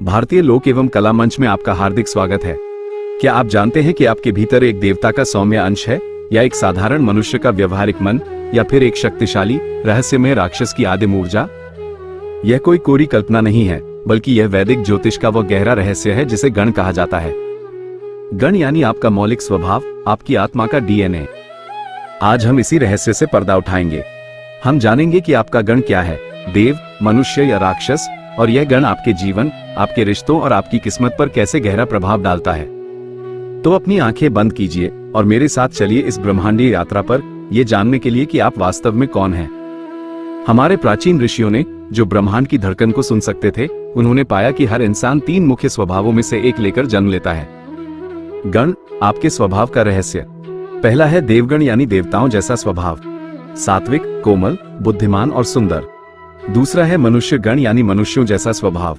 भारतीय लोक एवं कला मंच में आपका हार्दिक स्वागत है। क्या आप जानते हैं कि आपके भीतर एक देवता का सौम्य अंश है, या एक साधारण मनुष्य का व्यवहारिक मन, या फिर एक शक्तिशाली रहस्यमय राक्षस की आदिम ऊर्जा? यह कोई कोरी कल्पना नहीं है, बल्कि यह वैदिक ज्योतिष का वह गहरा रहस्य है जिसे गण कहा जाता है। गण यानी आपका मौलिक स्वभाव, आपकी आत्मा का डीएनए। आज हम इसी रहस्य से पर्दा उठाएंगे। हम जानेंगे कि आपका गण क्या है, देव, मनुष्य या राक्षस, और यह गण आपके जीवन, आपके रिश्तों और आपकी किस्मत पर कैसे गहरा प्रभाव डालता है। तो अपनी आंखें बंद कीजिए और मेरे साथ चलिए इस ब्रह्मांडीय यात्रा पर, यह जानने के लिए कि आप वास्तव में कौन हैं। हमारे प्राचीन ऋषियों ने, जो ब्रह्मांड की धड़कन को सुन सकते थे, उन्होंने पाया कि हर इंसान 3 मुख्य स्वभावों में से एक लेकर जन्म लेता है। गण, आपके स्वभाव का रहस्य। पहला है देवगण यानी देवताओं जैसा स्वभाव, सात्विक, कोमल, बुद्धिमान और सुंदर। दूसरा है मनुष्य गण यानी मनुष्यों जैसा स्वभाव,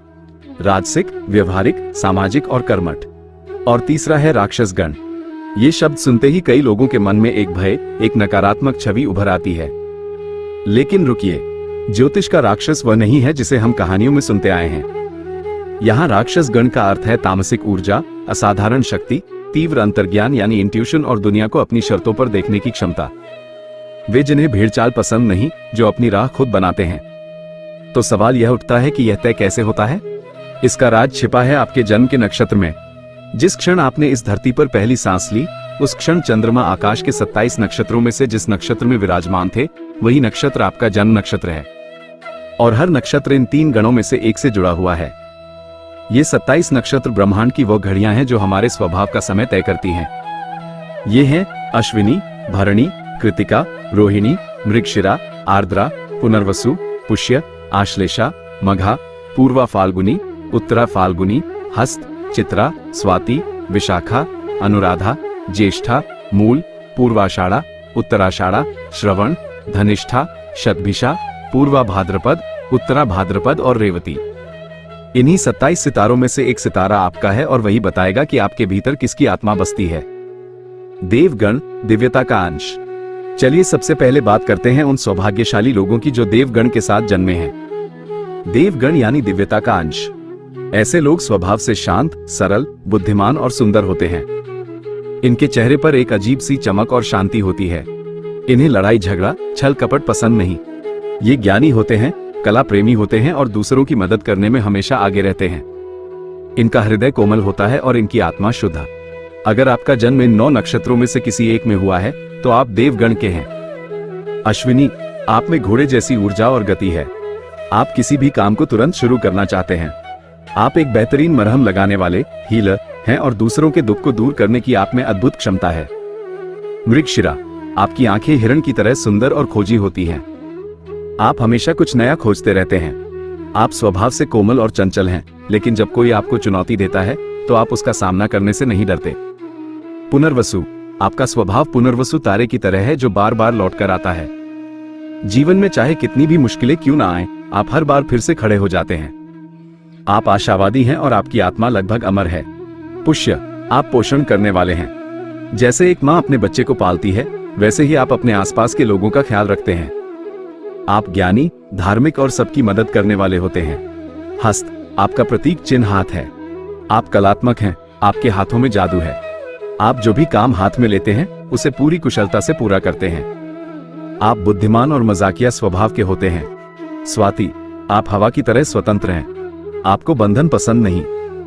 राजसिक, व्यवहारिक, सामाजिक और कर्मठ। और तीसरा है राक्षस गण। ये शब्द सुनते ही कई लोगों के मन में एक भय, एक नकारात्मक छवि उभर आती है। लेकिन रुकिए, ज्योतिष का राक्षस वह नहीं है जिसे हम कहानियों में सुनते आए हैं। यहाँ राक्षस गण का अर्थ है तामसिक ऊर्जा, असाधारण शक्ति, तीव्र अंतर्ज्ञान यानी इंट्यूशन और दुनिया को अपनी शर्तों पर देखने की क्षमता। वे जिन्हें भेड़चाल पसंद नहीं, जो अपनी राह खुद बनाते हैं। तो सवाल यह उठता है कि यह तय कैसे होता है? इसका राज छिपा है आपके जन्म के नक्षत्र में। जिस क्षण आपने इस धरती पर पहली सांस ली, उस क्षण चंद्रमा आकाश के 27 नक्षत्रों में से जिस नक्षत्र में विराजमान थे, वही नक्षत्र आपका जन्म नक्षत्र है। और हर नक्षत्र इन 3 गणों में से एक से जुड़ा हुआ है। ये 27 नक्षत्र ब्रह्मांड की वो घड़ियां हैं जो हमारे स्वभाव का समय तय करती हैं। ये हैं अश्विनी, भरणी, कृतिका, रोहिणी, मृगशिरा, आर्द्रा, पुनर्वसु, पुष्य, आश्लेषा, मघा, पूर्वा फाल्गुनी, उत्तरा फाल्गुनी, हस्त, चित्रा, स्वाति, विशाखा, अनुराधा, ज्येष्ठा, मूल, पूर्वाषाढ़ा, उत्तराषाढ़ा, श्रवण, धनिष्ठा, शतभिषा, पूर्वा भाद्रपद, उत्तरा भाद्रपद और रेवती। इन्हीं 27 सितारों में से एक सितारा आपका है और वही बताएगा कि आपके भीतर किसकी आत्मा बसती है। देवगण, दिव्यता का अंश। चलिए सबसे पहले बात करते हैं उन सौभाग्यशाली लोगों की जो देवगण के साथ जन्मे हैं। देवगण यानी दिव्यता का अंश। ऐसे लोग स्वभाव से शांत, सरल, बुद्धिमान और सुंदर होते हैं। इनके चेहरे पर एक अजीब सी चमक और शांति होती है। इन्हें लड़ाई झगड़ा, छल कपट पसंद नहीं। ये ज्ञानी होते हैं, कला प्रेमी होते हैं और दूसरों की मदद करने में हमेशा आगे रहते हैं। इनका हृदय कोमल होता है और इनकी आत्मा शुद्ध। अगर आपका जन्म इन 9 नक्षत्रों में से किसी एक में हुआ है, तो आप देवगण के हैं। अश्विनी, आप में घोड़े जैसी ऊर्जा और गति है। आप किसी भी काम को तुरंत शुरू करना चाहते हैं। आप एक बेहतरीन मरहम लगाने वाले हीलर हैं और दूसरों के दुख को दूर करने की आप में अद्भुत क्षमता है। मृगशिरा, आपकी आंखें हिरण की तरह सुंदर और खोजी होती हैं। आप हमेशा कुछ नया खोजते रहते हैं। आप स्वभाव से कोमल और चंचल हैं, लेकिन जब कोई आपको चुनौती देता है, तो आप उसका सामना करने से नहीं डरते। पुनर्वसु, आपका स्वभाव पुनर्वसु तारे की तरह है जो बार बार लौटकर आता है। जीवन में चाहे कितनी भी मुश्किलें क्यों ना आए, आप हर बार फिर से खड़े हो जाते हैं। आप आशावादी हैं और आपकी आत्मा लगभग अमर है। पुष्य, आप पोषण करने वाले हैं। जैसे एक माँ अपने बच्चे को पालती है, वैसे ही आप अपने आसपास के लोगों का ख्याल रखते हैं। आप ज्ञानी, धार्मिक और सबकी मदद करने वाले होते हैं। हस्त, आपका प्रतीक चिन्ह हाथ है। आप कलात्मक हैं, आपके हाथों में जादू है। आप जो भी काम हाथ में लेते हैं, उसे पूरी कुशलता से पूरा करते हैं। आप बुद्धिमान और मजाकिया स्वभाव के होते हैं। स्वाति, आप हवा की तरह स्वतंत्र हैं। आपको बंधन पसंद नहीं।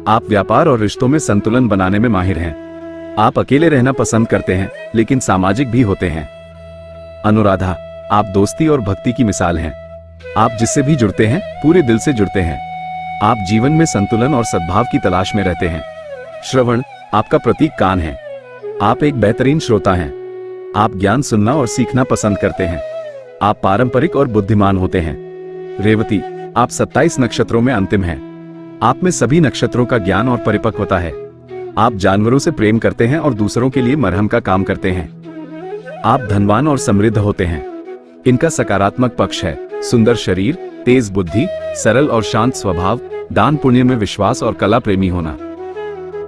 आप व्यापार और रिश्तों में संतुलन बनाने में माहिर हैं। आप अकेले रहना पसंद करते हैं, लेकिन सामाजिक भी होते हैं। अनुराधा, आप दोस्ती और भक्ति की मिसाल हैं। आप जिससे भी जुड़ते हैं, पूरे दिल से जुड़ते हैं। आप जीवन में संतुलन और सद्भाव की तलाश में रहते हैं। श्रवण, आपका प्रतीक कान है। आप एक बेहतरीन श्रोता हैं। आप ज्ञान सुनना और सीखना पसंद करते हैं। आप पारंपरिक और बुद्धिमान होते हैं। रेवती, आप 27 नक्षत्रों में अंतिम हैं। आप में सभी नक्षत्रों का ज्ञान और परिपक्वता है। आप जानवरों से प्रेम करते हैं और दूसरों के लिए मरहम का काम करते हैं। आप धनवान और समृद्ध होते हैं। इनका सकारात्मक पक्ष है सुंदर शरीर, तेज बुद्धि, सरल और शांत स्वभाव, दान पुण्य में विश्वास और कला प्रेमी होना।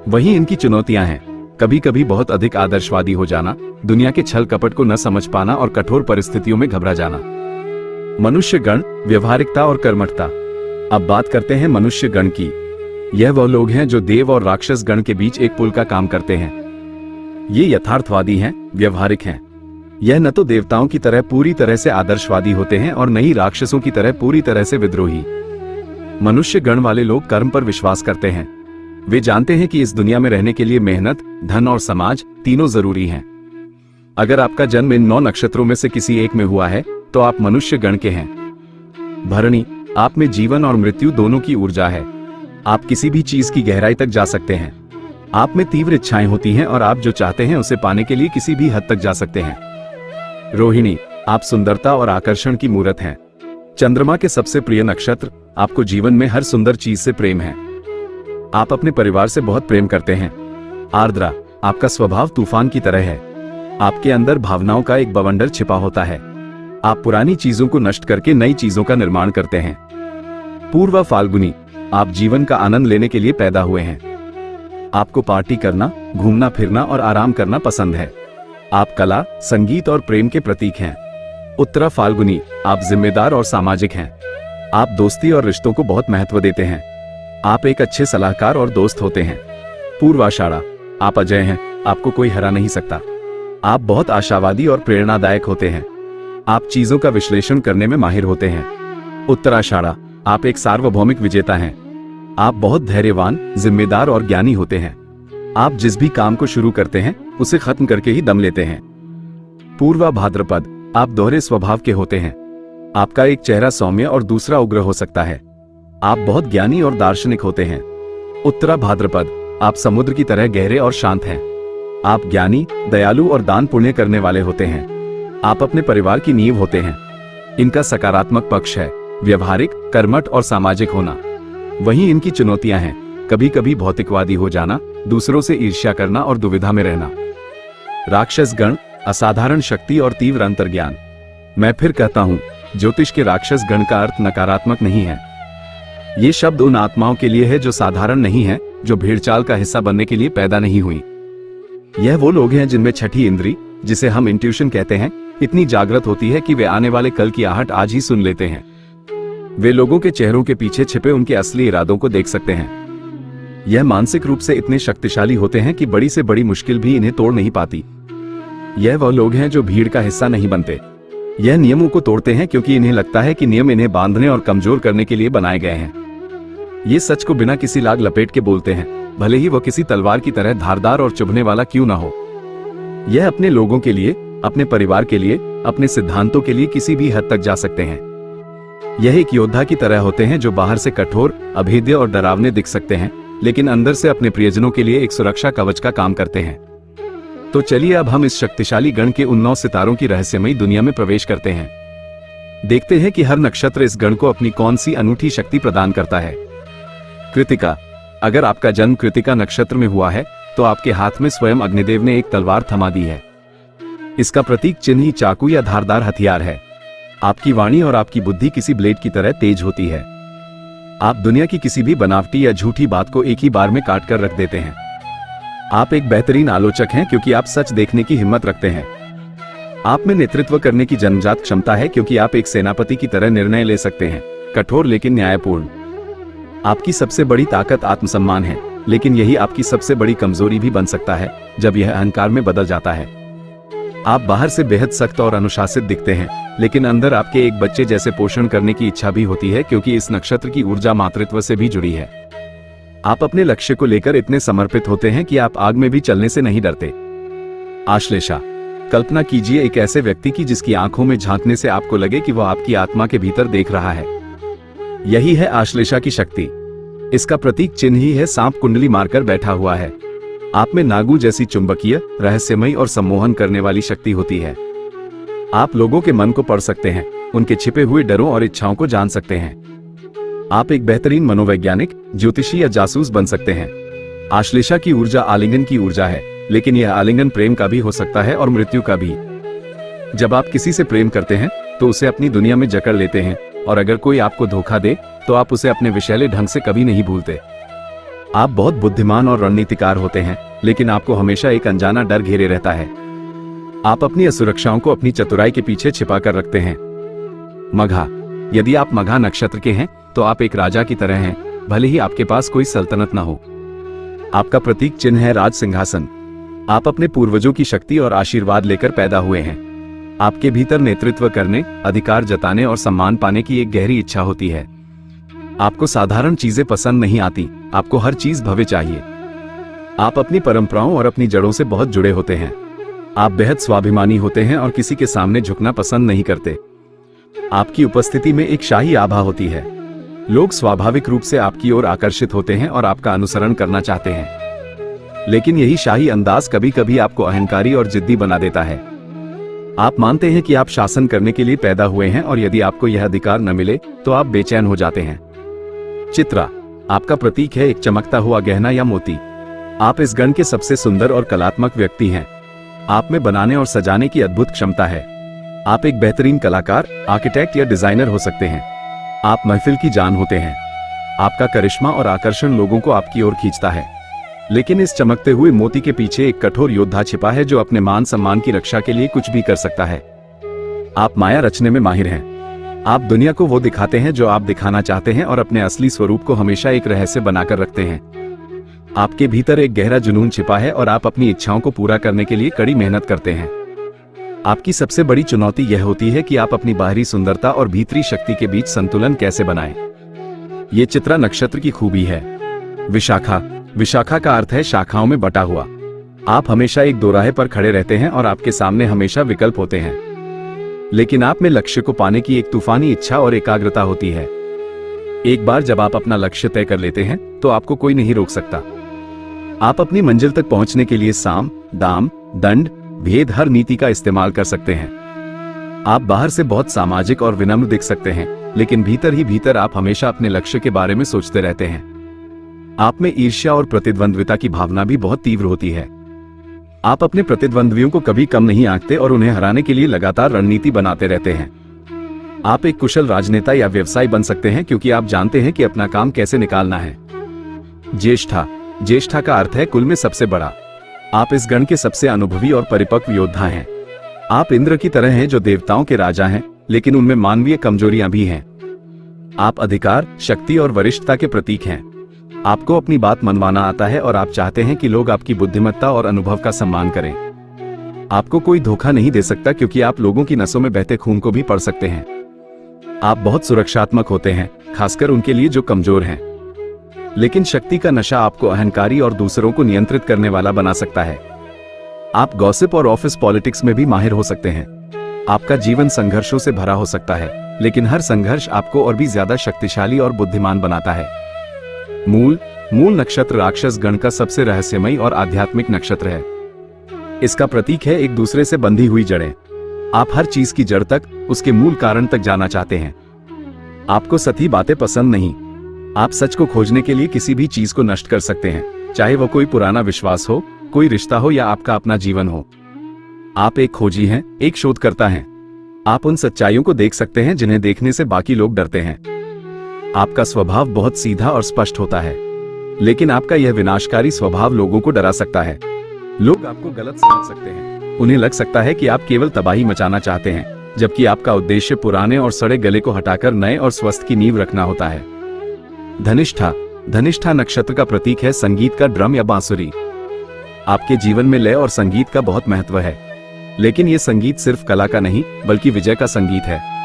वहीं इनकी चुनौतियां हैं, कभी कभी बहुत अधिक आदर्शवादी हो जाना, दुनिया के छल कपट को न समझ पाना और कठोर परिस्थितियों में घबरा जाना। मनुष्य गण, व्यवहारिकता और कर्मठता। अब बात करते हैं मनुष्य गण की। यह वह लोग हैं जो देव और राक्षस गण के बीच एक पुल का काम करते हैं। ये यथार्थवादी हैं, व्यवहारिक हैं। यह न तो देवताओं की तरह पूरी तरह से आदर्शवादी होते हैं और न ही राक्षसों की तरह पूरी तरह से विद्रोही। मनुष्य गण वाले लोग कर्म पर विश्वास करते हैं। वे जानते हैं कि इस दुनिया में रहने के लिए मेहनत, धन और समाज तीनों जरूरी हैं। अगर आपका जन्म इन 9 नक्षत्रों में से किसी एक में हुआ है तो आप मनुष्य गण के हैं। भरणी, आप में जीवन और मृत्यु दोनों की ऊर्जा है। आप किसी भी चीज की गहराई तक जा सकते हैं। आप में तीव्र इच्छाएं होती हैं और आप जो चाहते हैं उसे पाने के लिए किसी भी हद तक जा सकते हैं। रोहिणी, आप सुंदरता और आकर्षण की मूर्त हैं। चंद्रमा के सबसे प्रिय नक्षत्र, आपको जीवन में हर सुंदर चीज से प्रेम है। आप अपने परिवार से बहुत प्रेम करते हैं। आर्द्रा, आपका स्वभाव तूफान की तरह है। आपके अंदर भावनाओं का एक बवंडर छिपा होता है। आप पुरानी चीजों को नष्ट करके नई चीजों का निर्माण करते हैं। पूर्वा फाल्गुनी, आप जीवन का आनंद लेने के लिए पैदा हुए हैं। आपको पार्टी करना, घूमना फिरना और आराम करना पसंद है। आप कला, संगीत और प्रेम के प्रतीक हैं। उत्तरा फाल्गुनी, आप जिम्मेदार और सामाजिक हैं। आप दोस्ती और रिश्तों को बहुत महत्व देते हैं। आप एक अच्छे सलाहकार और दोस्त होते हैं। पूर्वाषाढ़ा, आप अजय हैं, आपको कोई हरा नहीं सकता। आप बहुत आशावादी और प्रेरणादायक होते हैं। आप चीजों का विश्लेषण करने में माहिर होते हैं। उत्तराषाढ़ा, आप एक सार्वभौमिक विजेता हैं। आप बहुत धैर्यवान, जिम्मेदार और ज्ञानी होते हैं। आप जिस भी काम को शुरू करते हैं उसे खत्म करके ही दम लेते हैं। पूर्वा भाद्रपद, आप दोहरे स्वभाव के होते हैं। आपका एक चेहरा सौम्य और दूसरा उग्र हो सकता है। आप बहुत ज्ञानी और दार्शनिक होते हैं। उत्तरा भाद्रपद, आप समुद्र की तरह गहरे और शांत हैं। आप ज्ञानी, दयालु और दान पुण्य करने वाले होते हैं। आप अपने परिवार की नींव होते हैं। इनका सकारात्मक पक्ष है व्यवहारिक, कर्मठ और सामाजिक होना। वहीं इनकी चुनौतियां हैं कभी कभी भौतिकवादी हो जाना, दूसरों से ईर्ष्या करना और दुविधा में रहना। राक्षस गण, असाधारण शक्ति और तीव्र अंतर्ज्ञान। मैं फिर कहता हूं, ज्योतिष के राक्षस गण का अर्थ नकारात्मक नहीं है। ये शब्द उन आत्माओं के लिए है जो साधारण नहीं है, जो भेड़चाल का हिस्सा बनने के लिए पैदा नहीं हुई। यह वो लोग हैं जिनमें छठी इंद्री, जिसे हम इंट्यूशन कहते हैं, इतनी जागृत होती है कि वे आने वाले कल की आहट आज ही सुन लेते हैं। वे लोगों के चेहरों के पीछे छिपे उनके असली इरादों को देख सकते हैं। यह मानसिक रूप से इतने शक्तिशाली होते हैं कि बड़ी से बड़ी मुश्किल भी इन्हें तोड़ नहीं पाती। यह वह लोग हैं जो भीड़ का हिस्सा नहीं बनते। यह नियमों को तोड़ते हैं क्योंकि इन्हें लगता है कि नियम इन्हें बांधने और कमजोर करने के लिए बनाए गए हैं। ये सच को बिना किसी लाग लपेट के बोलते हैं, भले ही वह किसी तलवार की तरह धारदार और चुभने वाला क्यों ना हो। यह अपने लोगों के लिए, अपने परिवार के लिए, अपने सिद्धांतों के लिए किसी भी हद तक जा सकते हैं। यह एक योद्धा की तरह होते हैं जो बाहर से कठोर, अभेद्य और डरावने दिख सकते हैं, लेकिन अंदर से अपने प्रियजनों के लिए एक सुरक्षा कवच का काम करते हैं। तो चलिए अब हम इस शक्तिशाली गण के उन 9 सितारों की रहस्यमयी दुनिया में प्रवेश करते हैं। देखते हैं कि हर नक्षत्र इस गण को अपनी कौन सी अनूठी शक्ति प्रदान करता है। कृतिका, अगर आपका जन्म कृतिका नक्षत्र में हुआ है तो आपके हाथ में स्वयं अग्निदेव ने एक तलवार थमा दी है। इसका प्रतीक चिन्ह ही चाकू या धारदार हथियार है। आपकी वाणी और आपकी बुद्धि किसी ब्लेड की तरह तेज होती है। आप दुनिया की किसी भी बनावटी या झूठी बात को एक ही बार में काट कर रख देते हैं। आप एक बेहतरीन आलोचक हैं क्योंकि आप सच देखने की हिम्मत रखते हैं। आप में नेतृत्व करने की जन्मजात क्षमता है क्योंकि आप एक सेनापति की तरह निर्णय ले सकते हैं, कठोर लेकिन न्यायपूर्ण। आपकी सबसे बड़ी ताकत आत्मसम्मान है, लेकिन यही आपकी सबसे बड़ी कमजोरी भी बन सकता है जब यह अहंकार में बदल जाता है। आप बाहर से बेहद सख्त और अनुशासित दिखते हैं, लेकिन अंदर आपके एक बच्चे जैसे पोषण करने की इच्छा भी होती है क्योंकि इस नक्षत्र की ऊर्जा मातृत्व से भी जुड़ी है। आप अपने लक्ष्य को लेकर इतने समर्पित होते हैं कि आप आग में भी चलने से नहीं डरते। आश्लेषा, कल्पना कीजिए एक ऐसे व्यक्ति की जिसकी आंखों में झांकने से आपको लगे कि वह आपकी आत्मा के भीतर देख रहा है। यही है आश्लेषा की शक्ति। इसका प्रतीक चिन्ह ही है सांप कुंडली मारकर बैठा हुआ है। आप में नागू जैसी चुंबकीय, रहस्यमयी और सम्मोहन करने वाली शक्ति होती है। आप लोगों के मन को पढ़ सकते हैं, उनके छिपे हुए डरों और इच्छाओं को जान सकते हैं। आप एक बेहतरीन मनोवैज्ञानिक, ज्योतिषी या जासूस बन सकते हैं। आश्लेषा की ऊर्जा आलिंगन की ऊर्जा है, लेकिन यह आलिंगन प्रेम का भी हो सकता है और मृत्यु का भी। जब आप किसी से प्रेम करते हैं तो उसे अपनी दुनिया में जकड़ लेते हैं, और अगर कोई आपको धोखा दे तो आप उसे अपने विषैले ढंग से कभी नहीं भूलते। आप बहुत बुद्धिमान और रणनीतिकार होते हैं, लेकिन आपको हमेशा एक अनजाना डर घेरे रहता है। आप अपनी असुरक्षाओं को अपनी चतुराई के पीछे छिपा कर रखते हैं। मघा, यदि आप मघा नक्षत्र के हैं तो आप एक राजा की तरह हैं, भले ही आपके पास कोई सल्तनत ना हो। आपका प्रतीक चिन्ह है राज सिंहासन। आप अपने पूर्वजों की शक्ति और आशीर्वाद लेकर पैदा हुए हैं। आपके भीतर नेतृत्व करने, अधिकार जताने और सम्मान पाने की एक गहरी इच्छा होती है। आपको साधारण चीजें पसंद नहीं आती, आपको हर चीज भव्य चाहिए। आप अपनी परंपराओं और अपनी जड़ों से बहुत जुड़े होते हैं। आप बेहद स्वाभिमानी होते हैं और किसी के सामने झुकना पसंद नहीं करते। आपकी उपस्थिति में एक शाही आभा होती है। लोग स्वाभाविक रूप से आपकी ओर आकर्षित होते हैं और आपका अनुसरण करना चाहते हैं। लेकिन यही शाही अंदाज कभी कभी आपको अहंकारी और जिद्दी बना देता है। आप मानते हैं कि आप शासन करने के लिए पैदा हुए हैं और यदि आपको यह अधिकार न मिले तो आप बेचैन हो जाते हैं। चित्रा, आपका प्रतीक है एक चमकता हुआ गहना या मोती। आप इस गण के सबसे सुंदर और कलात्मक व्यक्ति हैं। आप में बनाने और सजाने की अद्भुत क्षमता है। आप एक बेहतरीन कलाकार, आर्किटेक्ट या डिजाइनर हो सकते हैं। आप महफिल की जान होते हैं। आपका करिश्मा और आकर्षण लोगों को आपकी ओर खींचता है। लेकिन इस चमकते हुए मोती के पीछे एक कठोर योद्धा छिपा है जो अपने मान सम्मान की रक्षा के लिए कुछ भी कर सकता है। आप माया रचने में माहिर हैं। आप दुनिया को वो दिखाते हैं जो आप दिखाना चाहते हैं और अपने असली स्वरूप को हमेशा एक रहस्य बनाकर रखते हैं। आपके भीतर एक गहरा जुनून छिपा है और आप अपनी इच्छाओं को पूरा करने के लिए कड़ी मेहनत करते हैं। आपकी सबसे बड़ी चुनौती यह होती है कि आप अपनी बाहरी सुंदरता और भीतरी शक्ति के बीच संतुलन कैसे बनाएं। ये चित्रा नक्षत्र की खूबी है। विशाखा, विशाखा का अर्थ है शाखाओं में बटा हुआ। आप हमेशा एक दोराहे पर खड़े रहते हैं और आपके सामने हमेशा विकल्प होते हैं। लेकिन आप में लक्ष्य को पाने की एक तूफानी इच्छा और एकाग्रता होती है। एक बार जब आप अपना लक्ष्य तय कर लेते हैं तो आपको कोई नहीं रोक सकता। आप अपनी मंजिल तक पहुंचने के लिए साम, दाम, दंड, भेद हर नीति का इस्तेमाल कर सकते हैं। आप बाहर से बहुत सामाजिक और विनम्र दिख सकते हैं, लेकिन भीतर ही भीतर आप हमेशा अपने लक्ष्य के बारे में सोचते रहते हैं। आप में ईर्ष्या और प्रतिद्वंद्विता की भावना भी बहुत तीव्र होती है। आप अपने प्रतिद्वंद्वियों को कभी कम नहीं आंकते और उन्हें हराने के लिए लगातार रणनीति बनाते रहते हैं। आप एक कुशल राजनेता या व्यवसायी बन सकते हैं क्योंकि आप जानते हैं कि अपना काम कैसे निकालना है। ज्येष्ठा, ज्येष्ठा का अर्थ है कुल में सबसे बड़ा। आप इस गण के सबसे अनुभवी और परिपक्व योद्धा हैं। आप इंद्र की तरह हैं जो देवताओं के राजा हैं, लेकिन उनमें मानवीय कमजोरियां भी हैं। आप अधिकार, शक्ति और वरिष्ठता के प्रतीक हैं। आपको अपनी बात मनवाना आता है और आप चाहते हैं कि लोग आपकी बुद्धिमत्ता और अनुभव का सम्मान करें। आपको कोई धोखा नहीं दे सकता क्योंकि आप लोगों की नसों में बहते खून को भी पढ़ सकते हैं। आप बहुत सुरक्षात्मक होते हैं, खासकर उनके लिए जो कमजोर हैं। लेकिन शक्ति का नशा आपको अहंकारी और दूसरों को नियंत्रित करने वाला बना सकता है। आप गॉसिप और ऑफिस पॉलिटिक्स में भी माहिर हो सकते हैं। आपका जीवन संघर्षों से भरा हो सकता है, लेकिन हर संघर्ष आपको और भी ज्यादा शक्तिशाली और बुद्धिमान बनाता है। मूल, मूल नक्षत्र राक्षस गण का सबसे रहस्यमयी और आध्यात्मिक नक्षत्र है। इसका प्रतीक है एक दूसरे से बंधी हुई जड़ें। आप हर चीज की जड़ तक, उसके मूल कारण तक जाना चाहते हैं। आपको सती बातें पसंद नहीं। आप सच को खोजने के लिए किसी भी चीज को नष्ट कर सकते हैं, चाहे वो कोई पुराना विश्वास हो, कोई रिश्ता हो या आपका अपना जीवन हो। आप एक खोजी हैं, एक शोधकर्ता हैं। आप उन सच्चाइयों को देख सकते हैं जिन्हें देखने से बाकी लोग डरते हैं। आपका स्वभाव बहुत सीधा और स्पष्ट होता है, लेकिन आपका यह विनाशकारी स्वभाव लोगों को डरा सकता है। लोग आपको गलत समझ सकते हैं। उन्हें लग सकता है कि आप केवल तबाही मचाना चाहते हैं, जबकि आपका उद्देश्य पुराने और सड़े गले को हटाकर नए और स्वस्थ की नींव रखना होता है। धनिष्ठा, धनिष्ठा नक्षत्र का प्रतीक है संगीत का ड्रम या बांसुरी। आपके जीवन में लय और संगीत का बहुत महत्व है, लेकिन यह संगीत सिर्फ कला का नहीं बल्कि विजय का संगीत है।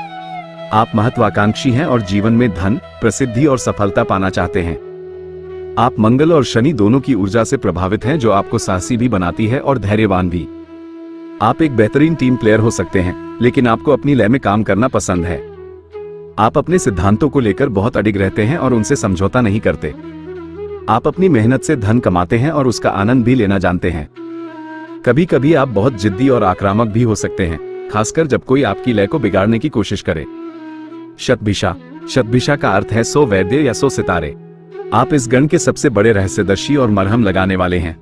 आप महत्वाकांक्षी हैं और जीवन में धन, प्रसिद्धि और सफलता पाना चाहते हैं। आप मंगल और शनि दोनों की ऊर्जा से प्रभावित हैं, जो आपको साहसी भी बनाती है और धैर्यवान भी। आप एक बेहतरीन टीम प्लेयर हो सकते हैं, लेकिन आपको अपनी लय में काम करना पसंद है। आप अपने सिद्धांतों को लेकर बहुत अडिग रहते हैं और उनसे समझौता नहीं करते। आप अपनी मेहनत से धन कमाते हैं और उसका आनंद भी लेना जानते हैं। कभी कभी आप बहुत जिद्दी और आक्रामक भी हो सकते हैं, खासकर जब कोई आपकी लय को बिगाड़ने की कोशिश करे। शतभिषा, शतभिषा का अर्थ है 100 वैद्य या 100 सितारे। आप इस गण के सबसे बड़े रहस्यदर्शी और मरहम लगाने वाले हैं।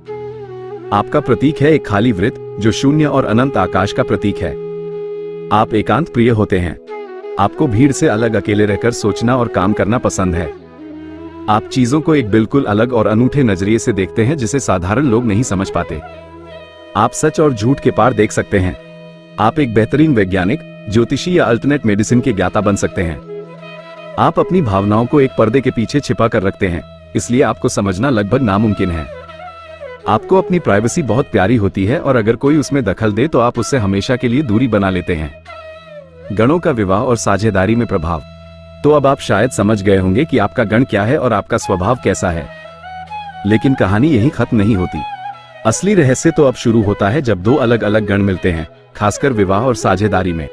आपका प्रतीक है एक खाली वृत्त जो शून्य और अनंत आकाश का प्रतीक है। आप एकांत प्रिय होते हैं। आपको भीड़ से अलग अकेले रहकर सोचना और काम करना पसंद है। आप चीजों को एक बिल्कुल अलग और अनूठे नजरिए से देखते हैं जिसे साधारण लोग नहीं समझ पाते। आप सच और झूठ के पार देख सकते हैं। आप एक बेहतरीन वैज्ञानिक, ज्योतिषी या अल्टरनेट मेडिसिन के ज्ञाता बन सकते हैं। आप अपनी भावनाओं को एक पर्दे के पीछे छिपा कर रखते हैं, इसलिए आपको समझना लगभग नामुमकिन है। आपको अपनी प्राइवेसी बहुत प्यारी होती है और अगर कोई उसमें दखल दे तो आप उससे हमेशा के लिए दूरी बना लेते हैं। गणों का विवाह और साझेदारी में प्रभाव। तो अब आप शायद समझ गए होंगे कि आपका गण क्या है और आपका स्वभाव कैसा है। लेकिन कहानी यहीं खत्म नहीं होती। असली रहस्य तो अब शुरू होता है जब दो अलग अलग गण मिलते हैं, खासकर विवाह और साझेदारी में।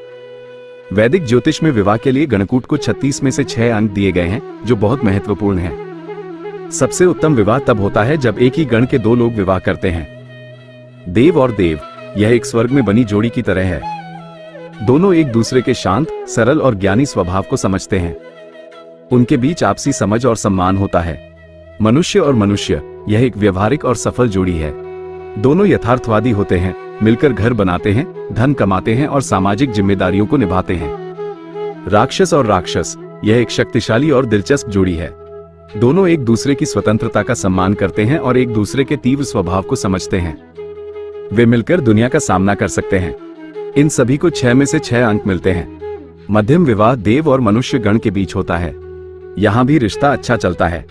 वैदिक ज्योतिष में विवाह के लिए गणकूट को 36 में से 6 अंक दिए गए हैं, जो बहुत महत्वपूर्ण है। सबसे उत्तम विवाह तब होता है जब एक ही गण के दो लोग विवाह करते हैं। देव और देव, यह एक स्वर्ग में बनी जोड़ी की तरह है। दोनों एक दूसरे के शांत, सरल और ज्ञानी स्वभाव को समझते हैं। उनके बीच आपसी समझ और सम्मान होता है। मनुष्य और मनुष्य, यह एक व्यवहारिक और सफल जोड़ी है। दोनों यथार्थवादी होते हैं, मिलकर घर बनाते हैं, धन कमाते हैं और सामाजिक जिम्मेदारियों को निभाते हैं। राक्षस और राक्षस, यह एक शक्तिशाली और दिलचस्प जोड़ी है। दोनों एक दूसरे की स्वतंत्रता का सम्मान करते हैं और एक दूसरे के तीव्र स्वभाव को समझते हैं। वे मिलकर दुनिया का सामना कर सकते हैं। इन सभी को 6 में से 6 अंक मिलते हैं। मध्यम विवाह देव और मनुष्य गण के बीच होता है। यहाँ भी रिश्ता अच्छा चलता है।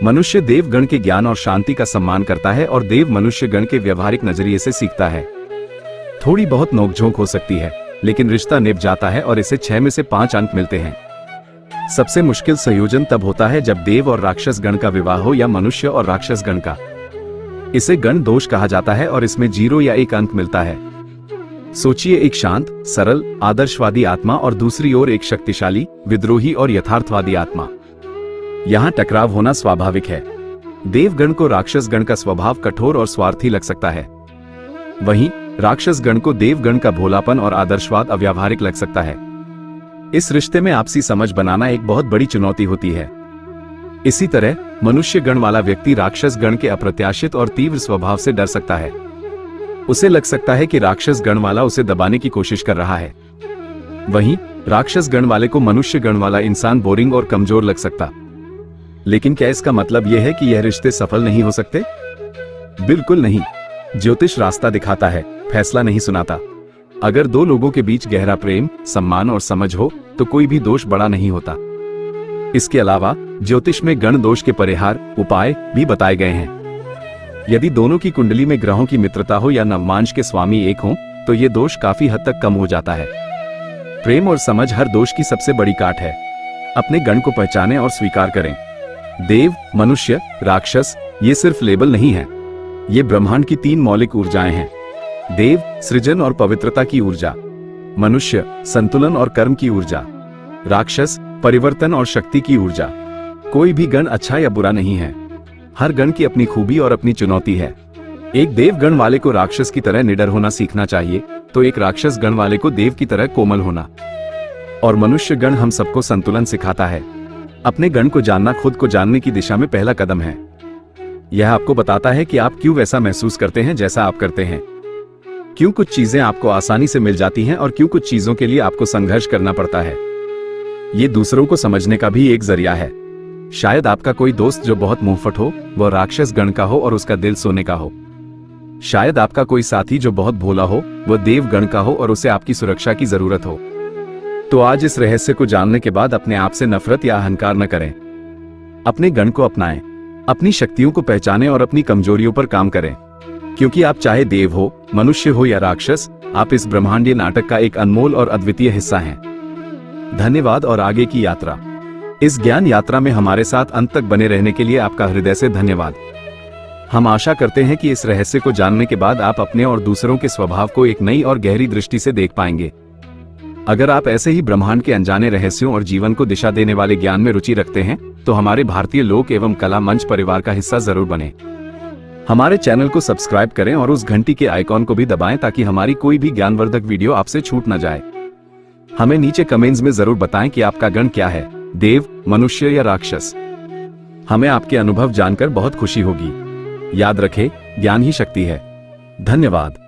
मनुष्य देव गण के ज्ञान और शांति का सम्मान करता है और देव मनुष्य गण के व्यवहारिक नजरिए से सीखता है। थोड़ी बहुत नोकझोंक हो सकती है, लेकिन रिश्ता निभ जाता है और इसे 6 में से 5 अंक मिलते हैं। सबसे मुश्किल संयोजन तब होता है जब देव और राक्षस गण का विवाह हो या मनुष्य और राक्षस गण का। इसे गण दोष कहा जाता है और इसमें 0 या 1 अंक मिलता है। सोचिए, एक शांत, सरल, आदर्शवादी आत्मा और दूसरी ओर एक शक्तिशाली, विद्रोही और यथार्थवादी आत्मा। यहाँ टकराव होना स्वाभाविक है। देवगण को राक्षस गण का स्वभाव कठोर और स्वार्थी लग सकता है, वहीं राक्षस गण को देवगण का भोलापन और आदर्शवाद अव्यावहारिक लग सकता है। इस रिश्ते में आपसी समझ बनाना एक बहुत बड़ी चुनौती होती है। इसी तरह मनुष्य गण वाला व्यक्ति राक्षस गण के अप्रत्याशित और तीव्र स्वभाव से डर सकता है। उसे लग सकता है कि राक्षस गण वाला उसे दबाने की कोशिश कर रहा है। वहीं राक्षस गण वाले को मनुष्य गण वाला इंसान बोरिंग और कमजोर लग सकता। लेकिन क्या इसका मतलब यह है कि यह रिश्ते सफल नहीं हो सकते? बिल्कुल नहीं। ज्योतिष रास्ता दिखाता है, फैसला नहीं सुनाता। अगर दो लोगों के बीच गहरा प्रेम, सम्मान और समझ हो तो कोई भी दोष बड़ा नहीं होता। इसके अलावा ज्योतिष में गण दोष के परिहार उपाय भी बताए गए हैं। यदि दोनों की कुंडली में ग्रहों की मित्रता हो या नवमांश के स्वामी एक हों, तो ये दोष काफी हद तक कम हो जाता है। प्रेम और समझ हर दोष की सबसे बड़ी काट है। अपने गण को पहचानें और स्वीकार करें। देव, मनुष्य, राक्षस, ये सिर्फ लेबल नहीं है। ये ब्रह्मांड की 3 मौलिक ऊर्जाएं हैं। देव सृजन और पवित्रता की ऊर्जा, मनुष्य संतुलन और कर्म की ऊर्जा, राक्षस परिवर्तन और शक्ति की ऊर्जा। कोई भी गण अच्छा या बुरा नहीं है। हर गण की अपनी खूबी और अपनी चुनौती है। एक देव गण वाले को राक्षस की तरह निडर होना सीखना चाहिए, तो एक राक्षस गण वाले को देव की तरह कोमल होना। और मनुष्य गण हम सबको संतुलन सिखाता है। अपने गण को जानना खुद को जानने की दिशा में पहला कदम है। यह आपको बताता है कि आप क्यों वैसा महसूस करते हैं जैसा आप करते हैं, क्यों कुछ चीजें आपको आसानी से मिल जाती हैं और क्यों कुछ चीजों के लिए आपको संघर्ष करना पड़ता है। ये दूसरों को समझने का भी एक जरिया है। शायद आपका कोई दोस्त जो बहुत मुंहफट हो, वह राक्षस गण का हो और उसका दिल सोने का हो। शायद आपका कोई साथी जो बहुत भोला हो, वह देव गण का हो और उसे आपकी सुरक्षा की जरूरत हो। तो आज इस रहस्य को जानने के बाद अपने आप से नफरत या अहंकार न करें। अपने गण को अपनाएं, अपनी शक्तियों को पहचानें और अपनी कमजोरियों पर काम करें। क्योंकि आप चाहे देव हो, मनुष्य हो या राक्षस, आप इस ब्रह्मांडीय नाटक का एक अनमोल और अद्वितीय हिस्सा हैं। धन्यवाद और आगे की यात्रा। इस ज्ञान यात्रा में हमारे साथ अंत तक बने रहने के लिए आपका हृदय से धन्यवाद। हम आशा करते हैं कि इस रहस्य को जानने के बाद आप अपने और दूसरों के स्वभाव को एक नई और गहरी दृष्टि से देख पाएंगे। अगर आप ऐसे ही ब्रह्मांड के अनजाने रहस्यों और जीवन को दिशा देने वाले ज्ञान में रुचि रखते हैं, तो हमारे भारतीय लोक एवं कला मंच परिवार का हिस्सा जरूर बने। हमारे चैनल को सब्सक्राइब करें और उस घंटी के आइकॉन को भी दबाएं ताकि हमारी कोई भी ज्ञानवर्धक वीडियो आपसे छूट न जाए। हमें नीचे कमेंट्स में जरूर बताएं कि आपका गण क्या है, देव, मनुष्य या राक्षस। हमें आपके अनुभव जानकर बहुत खुशी होगी। याद रखें, ज्ञान ही शक्ति है। धन्यवाद।